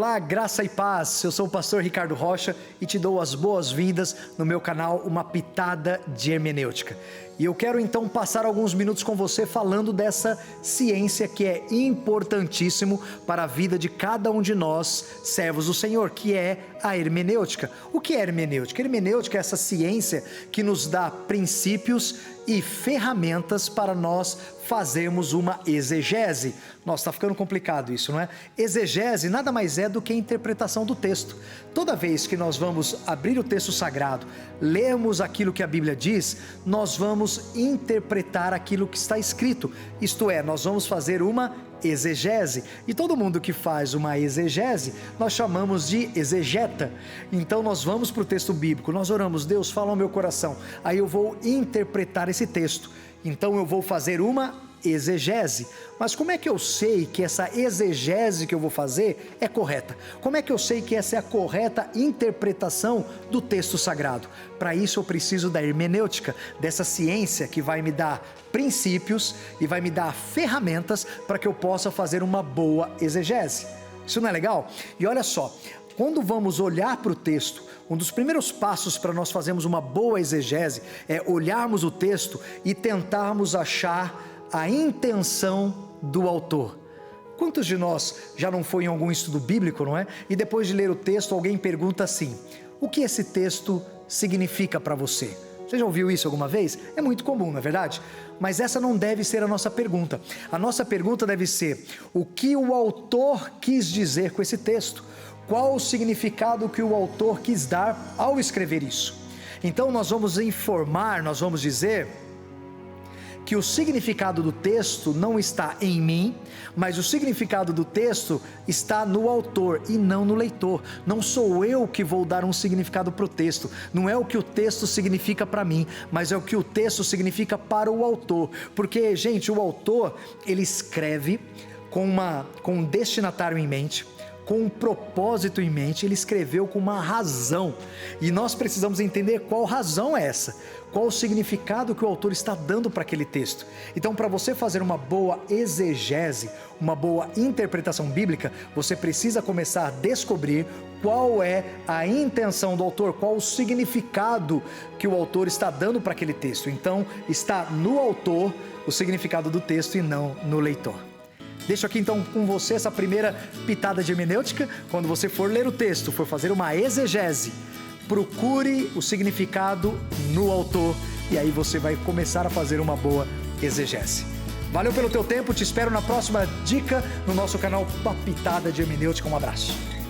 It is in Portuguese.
Olá, graça e paz, eu sou o pastor Ricardo Rocha e te dou as boas-vindas no meu canal Uma Pitada de Hermenêutica. E eu quero então passar alguns minutos com você falando dessa ciência que é importantíssimo para a vida de cada um de nós, servos do Senhor, que é a hermenêutica. O que é hermenêutica? Hermenêutica é essa ciência que nos dá princípios e ferramentas para nós fazermos uma exegese. Nossa, está ficando complicado isso, não é? Exegese nada mais é do que a interpretação do texto. Toda vez que nós vamos abrir o texto sagrado, lermos aquilo que a Bíblia diz, nós vamos interpretar aquilo que está escrito. Isto é, nós vamos fazer uma exegese. E todo mundo que faz uma exegese, nós chamamos de exegeta. Então nós vamos para o texto bíblico, nós oramos: Deus, fala ao meu coração, aí eu vou interpretar esse texto. Então eu vou fazer uma exegese. Mas como é que eu sei que essa exegese que eu vou fazer é correta? Como é que eu sei que essa é a correta interpretação do texto sagrado? Para isso eu preciso da hermenêutica, dessa ciência que vai me dar princípios e vai me dar ferramentas para que eu possa fazer uma boa exegese. Isso não é legal? E olha só, quando vamos olhar para o texto, um dos primeiros passos para nós fazermos uma boa exegese é olharmos o texto e tentarmos achar a intenção do autor. Quantos de nós já não foi em algum estudo bíblico, não é? E depois de ler o texto, alguém pergunta assim: o que esse texto significa para você? Você já ouviu isso alguma vez? É muito comum, não é verdade? Mas essa não deve ser a nossa pergunta. A nossa pergunta deve ser: o que o autor quis dizer com esse texto? Qual o significado que o autor quis dar ao escrever isso? Então nós vamos informar, nós vamos dizer que o significado do texto não está em mim, mas o significado do texto está no autor e não no leitor. Não sou eu que vou dar um significado para o texto, não é o que o texto significa para mim, mas é o que o texto significa para o autor. Porque, gente, o autor, ele escreve com um destinatário em mente, com um propósito em mente, ele escreveu com uma razão, e nós precisamos entender qual razão é essa, qual o significado que o autor está dando para aquele texto. Então, para você fazer uma boa exegese, uma boa interpretação bíblica, você precisa começar a descobrir qual é a intenção do autor, qual o significado que o autor está dando para aquele texto. Então, está no autor o significado do texto e não no leitor. Deixo aqui então com você essa primeira pitada de hermenêutica. Quando você for ler o texto, for fazer uma exegese, procure o significado no autor e aí você vai começar a fazer uma boa exegese. Valeu pelo teu tempo, te espero na próxima dica no nosso canal Uma Pitada de Hermenêutica. Um abraço.